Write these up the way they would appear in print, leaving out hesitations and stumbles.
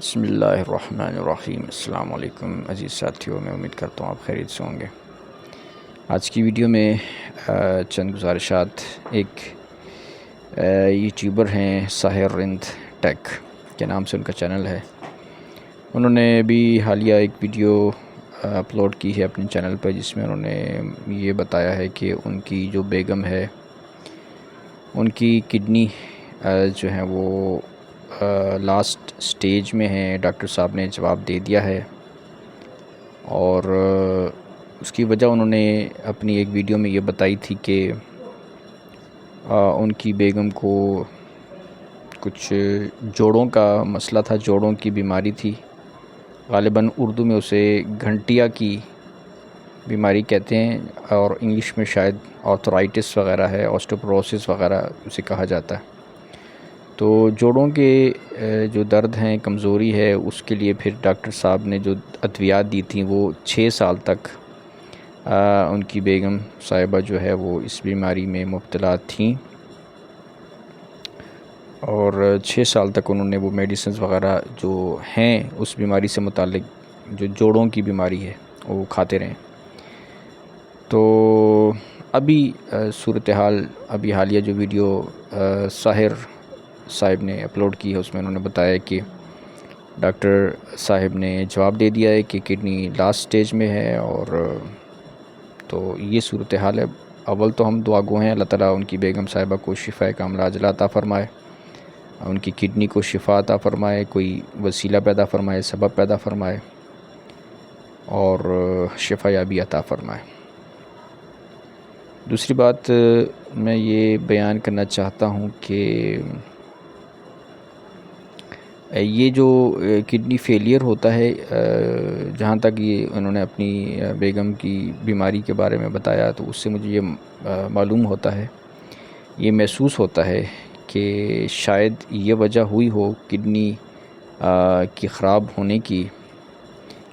بسم اللہ الرحمن الرحیم۔ السلام علیکم عزیز ساتھیوں، میں امید کرتا ہوں آپ خیریت سے ہوں گے۔ آج کی ویڈیو میں چند گزارشات ایک یوٹیوبر ہیں ساحر رند ٹیک کے نام سے ان کا چینل ہے۔ انہوں نے بھی حالیہ ایک ویڈیو اپلوڈ کی ہے اپنے چینل پر، جس میں انہوں نے یہ بتایا ہے کہ ان کی جو بیگم ہے ان کی کڈنی جو ہے وہ لاسٹ سٹیج میں ہے۔ ڈاکٹر صاحب نے جواب دے دیا ہے، اور اس کی وجہ انہوں نے اپنی ایک ویڈیو میں یہ بتائی تھی کہ ان کی بیگم کو کچھ جوڑوں کا مسئلہ تھا، جوڑوں کی بیماری تھی۔ غالباً اردو میں اسے گھنٹیا کی بیماری کہتے ہیں، اور انگلش میں شاید آرتھرائٹس وغیرہ ہے، آسٹوپروسس وغیرہ اسے کہا جاتا ہے۔ تو جوڑوں کے جو درد ہیں، کمزوری ہے، اس کے لیے پھر ڈاکٹر صاحب نے جو ادویات دی تھیں وہ 6 سال تک ان کی بیگم صاحبہ جو ہے وہ اس بیماری میں مبتلا تھیں، اور 6 سال تک انہوں نے وہ میڈیسنز وغیرہ جو ہیں اس بیماری سے متعلق، جو جوڑوں کی بیماری ہے، وہ کھاتے رہیں۔ تو ابھی صورتحال ابھی حالیہ جو ویڈیو ساحر صاحب نے اپلوڈ کی ہے، اس میں انہوں نے بتایا کہ ڈاکٹر صاحب نے جواب دے دیا ہے کہ کڈنی لاسٹ سٹیج میں ہے، اور تو یہ صورتحال ہے۔ اول تو ہم دعا گو ہیں اللہ تعالیٰ ان کی بیگم صاحبہ کو شفاء کاملہ عاجلہ عطا فرمائے، ان کی کڈنی کو شفا عطا فرمائے، کوئی وسیلہ پیدا فرمائے، سبب پیدا فرمائے، اور شفا یابی عطا فرمائے۔ دوسری بات میں یہ بیان کرنا چاہتا ہوں کہ یہ جو کڈنی فیلئر ہوتا ہے، جہاں تک یہ انہوں نے اپنی بیگم کی بیماری کے بارے میں بتایا، تو اس سے مجھے یہ معلوم ہوتا ہے، یہ محسوس ہوتا ہے کہ شاید یہ وجہ ہوئی ہو کڈنی کی خراب ہونے کی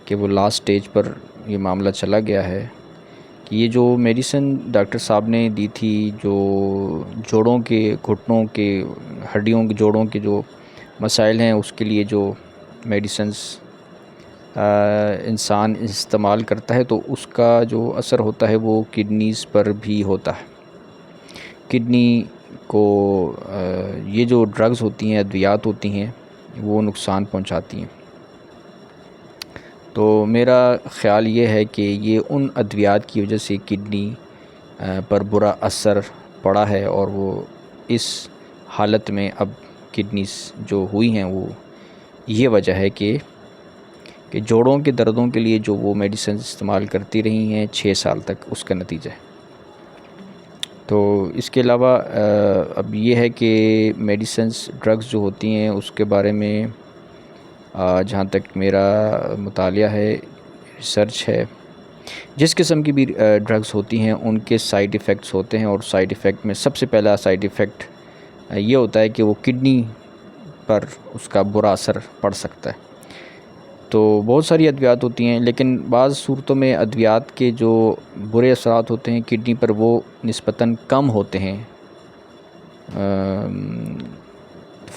کہ وہ لاسٹ سٹیج پر یہ معاملہ چلا گیا ہے، کہ یہ جو میڈیسن ڈاکٹر صاحب نے دی تھی، جو جوڑوں کے، گھٹنوں کے، ہڈیوں کے، جوڑوں کے جو مسائل ہیں، اس کے لیے جو میڈیسنز انسان استعمال کرتا ہے، تو اس کا جو اثر ہوتا ہے وہ کڈنیز پر بھی ہوتا ہے۔ کڈنی کو یہ جو ڈرگز ہوتی ہیں، ادویات ہوتی ہیں، وہ نقصان پہنچاتی ہیں۔ تو میرا خیال یہ ہے کہ یہ ان ادویات کی وجہ سے کڈنی پر برا اثر پڑا ہے، اور وہ اس حالت میں اب کڈنیز جو ہوئی ہیں، وہ یہ وجہ ہے کہ جوڑوں کے دردوں کے لیے جو وہ میڈیسنز استعمال کرتی رہی ہیں 6 سال تک، اس کا نتیجہ ہے۔ تو اس کے علاوہ اب یہ ہے کہ میڈیسنز، ڈرگز جو ہوتی ہیں، اس کے بارے میں جہاں تک میرا مطالعہ ہے، ریسرچ ہے، جس قسم کی بھی ڈرگز ہوتی ہیں ان کے سائیڈ ایفیکٹس ہوتے ہیں، اور سائیڈ ایفیکٹ میں سب سے پہلا سائیڈ ایفیکٹ یہ ہوتا ہے کہ وہ کڈنی پر اس کا برا اثر پڑ سکتا ہے۔ تو بہت ساری ادویات ہوتی ہیں، لیکن بعض صورتوں میں ادویات کے جو برے اثرات ہوتے ہیں کڈنی پر، وہ نسبتاً کم ہوتے ہیں،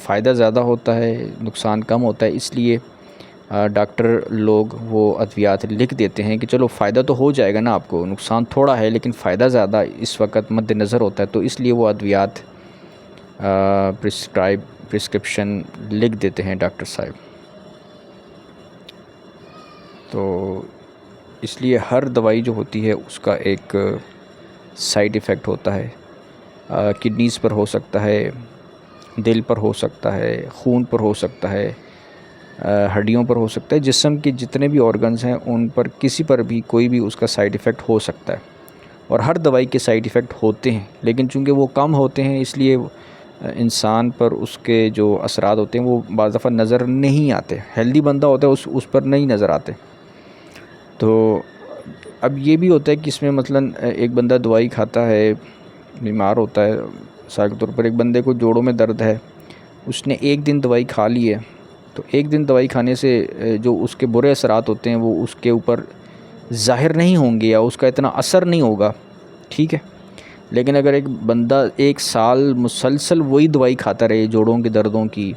فائدہ زیادہ ہوتا ہے، نقصان کم ہوتا ہے۔ اس لیے ڈاکٹر لوگ وہ ادویات لکھ دیتے ہیں کہ چلو فائدہ تو ہو جائے گا نا، آپ کو نقصان تھوڑا ہے لیکن فائدہ زیادہ اس وقت مد نظر ہوتا ہے، تو اس لیے وہ ادویات پرسکرپشن لکھ دیتے ہیں ڈاکٹر صاحب۔ تو اس لیے ہر دوائی جو ہوتی ہے اس کا ایک سائیڈ ایفیکٹ ہوتا ہے، کڈنیز پر ہو سکتا ہے، دل پر ہو سکتا ہے، خون پر ہو سکتا ہے، ہڈیوں پر ہو سکتا ہے، جسم کے جتنے بھی آرگنز ہیں ان پر کسی پر بھی کوئی بھی اس کا سائیڈ ایفیکٹ ہو سکتا ہے، اور ہر دوائی کے سائیڈ ایفیکٹ ہوتے ہیں، لیکن چونکہ وہ کم ہوتے ہیں اس لیے انسان پر اس کے جو اثرات ہوتے ہیں وہ بعض دفعہ نظر نہیں آتے۔ ہیلدی بندہ ہوتا ہے اس پر نہیں نظر آتے۔ تو اب یہ بھی ہوتا ہے کہ اس میں مثلاً ایک بندہ دوائی کھاتا ہے، بیمار ہوتا ہے، مثال کے طور پر ایک بندے کو جوڑوں میں درد ہے، اس نے ایک دن دوائی کھا لی ہے، تو ایک دن دوائی کھانے سے جو اس کے برے اثرات ہوتے ہیں وہ اس کے اوپر ظاہر نہیں ہوں گے، یا اس کا اتنا اثر نہیں ہوگا، ٹھیک ہے۔ لیکن اگر ایک بندہ 1 سال مسلسل وہی دوائی کھاتا رہے جوڑوں کے دردوں کی،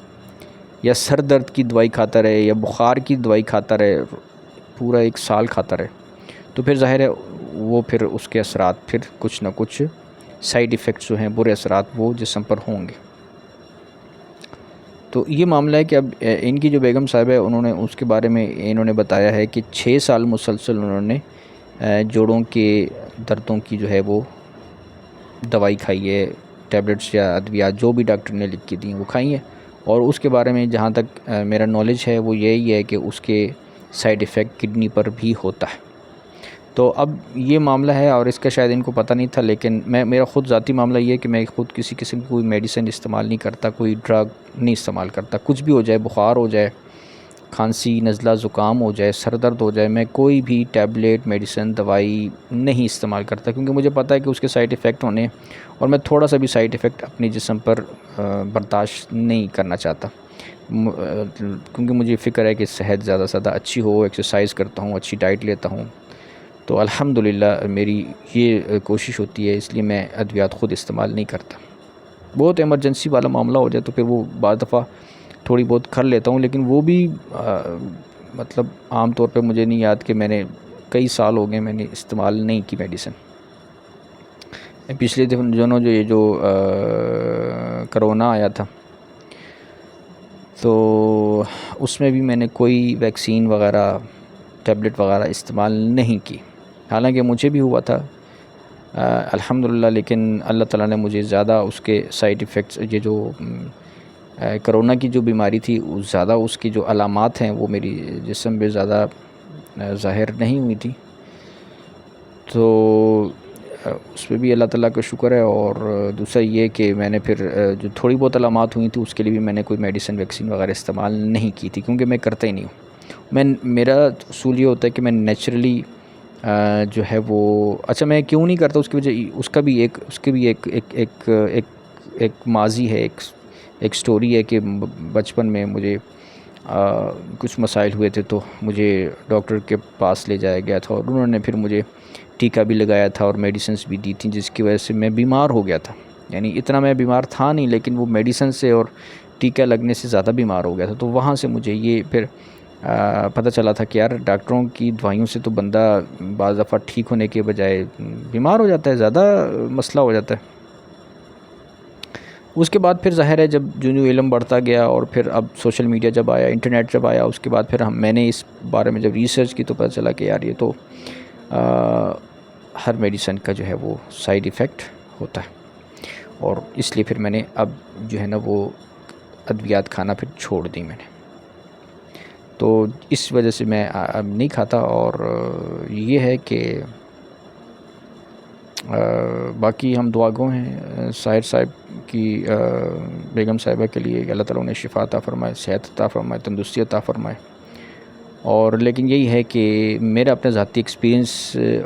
یا سر درد کی دوائی کھاتا رہے یا بخار کی دوائی کھاتا رہے پورا 1 سال کھاتا رہے تو پھر ظاہر ہے وہ پھر اس کے اثرات پھر کچھ نہ کچھ سائیڈ ایفیکٹس جو ہیں برے اثرات وہ جسم پر ہوں گے۔ تو یہ معاملہ ہے کہ اب ان کی جو بیگم صاحب ہے انہوں نے اس کے بارے میں انہوں نے بتایا ہے کہ 6 سال مسلسل انہوں نے جوڑوں کے دردوں کی جو ہے وہ دوائی کھائی ہے، ٹیبلٹس یا ادویات جو بھی ڈاکٹر نے لکھ کے دی ہیں وہ کھائی ہیں، اور اس کے بارے میں جہاں تک میرا نالج ہے وہ یہی ہے کہ اس کے سائیڈ ایفیکٹ کڈنی پر بھی ہوتا ہے۔ تو اب یہ معاملہ ہے اور اس کا شاید ان کو پتہ نہیں تھا، لیکن میرا خود ذاتی معاملہ یہ ہے کہ میں خود کسی قسم کی کوئی میڈیسن استعمال نہیں کرتا، کوئی ڈرگ نہیں استعمال کرتا، کچھ بھی ہو جائے، بخار ہو جائے، کھانسی، نزلہ، زکام ہو جائے، سر درد ہو جائے، میں کوئی بھی ٹیبلیٹ، میڈیسن، دوائی نہیں استعمال کرتا، کیونکہ مجھے پتہ ہے کہ اس کے سائیڈ ایفیکٹ ہونے اور میں تھوڑا سا بھی سائیڈ ایفیکٹ اپنے جسم پر برداشت نہیں کرنا چاہتا، کیونکہ مجھے فکر ہے کہ صحت زیادہ سے زیادہ اچھی ہو، ایکسرسائز کرتا ہوں، اچھی ڈائٹ لیتا ہوں، تو الحمدللہ میری یہ کوشش ہوتی ہے، اس لیے میں ادویات خود استعمال نہیں کرتا۔ بہت ایمرجنسی والا معاملہ ہو جائے تو پھر وہ بعض دفعہ تھوڑی بہت کر لیتا ہوں، لیکن وہ بھی مطلب عام طور پہ مجھے نہیں یاد کہ میں نے کئی سال ہو گئے میں نے استعمال نہیں کی میڈیسن۔ پچھلے دنوں جو یہ جو کرونا آیا تھا تو اس میں بھی میں نے کوئی ویکسین وغیرہ، ٹیبلٹ وغیرہ استعمال نہیں کی، حالانکہ مجھے بھی ہوا تھا الحمدللہ، لیکن اللہ تعالیٰ نے مجھے زیادہ اس کے سائیڈ ایفیکٹس، یہ جو کرونا کی جو بیماری تھی زیادہ اس کی جو علامات ہیں وہ میری جسم میں زیادہ ظاہر نہیں ہوئی تھی، تو اس پہ بھی اللہ تعالیٰ کا شکر ہے۔ اور دوسرا یہ کہ میں نے پھر جو تھوڑی بہت علامات ہوئی تھیں اس کے لیے بھی میں نے کوئی میڈیسن ویکسین وغیرہ استعمال نہیں کی تھی، کیونکہ میں کرتا ہی نہیں ہوں۔ میرا اصول یہ ہوتا ہے کہ میں نیچرلی جو ہے وہ اچھا میں کیوں نہیں کرتا، اس کی وجہ اس کے بھی ایک ماضی ہے، ایک سٹوری ہے کہ بچپن میں مجھے کچھ مسائل ہوئے تھے تو مجھے ڈاکٹر کے پاس لے جایا گیا تھا، اور انہوں نے پھر مجھے ٹیکہ بھی لگایا تھا اور میڈیسنز بھی دی تھیں، جس کی وجہ سے میں بیمار ہو گیا تھا، یعنی اتنا میں بیمار تھا نہیں لیکن وہ میڈیسن سے اور ٹیکہ لگنے سے زیادہ بیمار ہو گیا تھا۔ تو وہاں سے مجھے یہ پھر پتہ چلا تھا کہ یار ڈاکٹروں کی دوائیوں سے تو بندہ بعض دفعہ ٹھیک ہونے کے بجائے بیمار ہو جاتا ہے، زیادہ مسئلہ ہو جاتا ہے۔ اس کے بعد پھر ظاہر ہے جب جو علم بڑھتا گیا اور پھر اب سوشل میڈیا جب آیا، انٹرنیٹ جب آیا، اس کے بعد پھر میں نے اس بارے میں جب ریسرچ کی تو پتہ چلا کہ یار یہ تو ہر میڈیسن کا جو ہے وہ سائیڈ ایفیکٹ ہوتا ہے، اور اس لیے پھر میں نے اب جو ہے نا وہ ادویات کھانا پھر چھوڑ دی میں نے، تو اس وجہ سے میں اب نہیں کھاتا۔ اور یہ ہے کہ باقی ہم دعا گو ہیں ساحر صاحب کی، بیگم صاحبہ کے لیے کہ اللہ تعالیٰ انہیں شفا عطا فرمائے، صحت عطا فرمائے، تندرستی عطا فرمائے۔ اور لیکن یہی ہے کہ میرا اپنے ذاتی ایکسپیرینس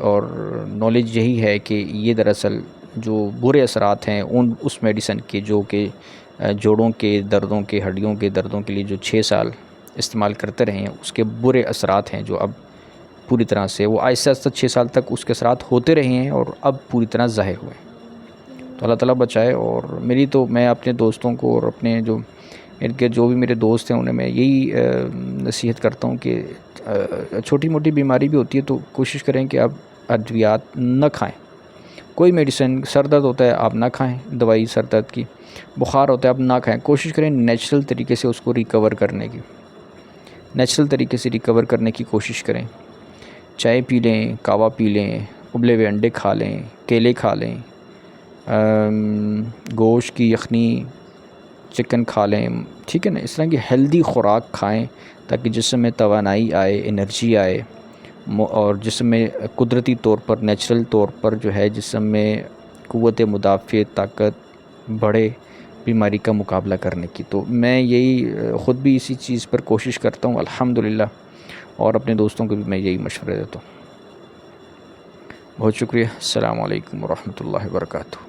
اور نالج یہی ہے کہ یہ دراصل جو برے اثرات ہیں اس میڈیسن کے جو کہ جوڑوں کے دردوں کے، ہڈیوں کے دردوں کے لیے جو 6 سال استعمال کرتے رہے ہیں، اس کے برے اثرات ہیں جو اب پوری طرح سے وہ آہستہ آہستہ 6 سال تک اس کے اثرات ہوتے رہے ہیں اور اب پوری طرح ظاہر ہوئے ہیں۔ تو اللہ تعالیٰ بچائے۔ اور میں اپنے دوستوں کو اور اپنے جو ارد گرد جو بھی میرے دوست ہیں انہیں میں یہی نصیحت کرتا ہوں کہ چھوٹی موٹی بیماری بھی ہوتی ہے تو کوشش کریں کہ آپ ادویات نہ کھائیں، کوئی میڈیسن، سر درد ہوتا ہے آپ نہ کھائیں دوائی سر درد کی، بخار ہوتا ہے آپ نہ کھائیں، کوشش کریں نیچرل طریقے سے اس کو ریکور کرنے کی، نیچرل طریقے سے ریکور کرنے کی کوشش کریں۔ چائے پی لیں، کہوہ پی لیں، ابلے ہوئے انڈے کھا لیں، کیلے کھا لیں، گوشت کی یخنی، چکن کھا لیں، ٹھیک ہے نا، اس طرح کی ہیلدی خوراک کھائیں تاکہ جسم میں توانائی آئے، انرجی آئے، اور جسم میں قدرتی طور پر، نیچرل طور پر جو ہے جسم میں قوت مدافعت طاقت بڑھے بیماری کا مقابلہ کرنے کی۔ تو میں یہی خود بھی اسی چیز پر کوشش کرتا ہوں الحمدللہ، اور اپنے دوستوں کو بھی میں یہی مشورہ دیتا ہوں۔ بہت شکریہ، السلام علیکم ورحمۃ اللہ وبرکاتہ۔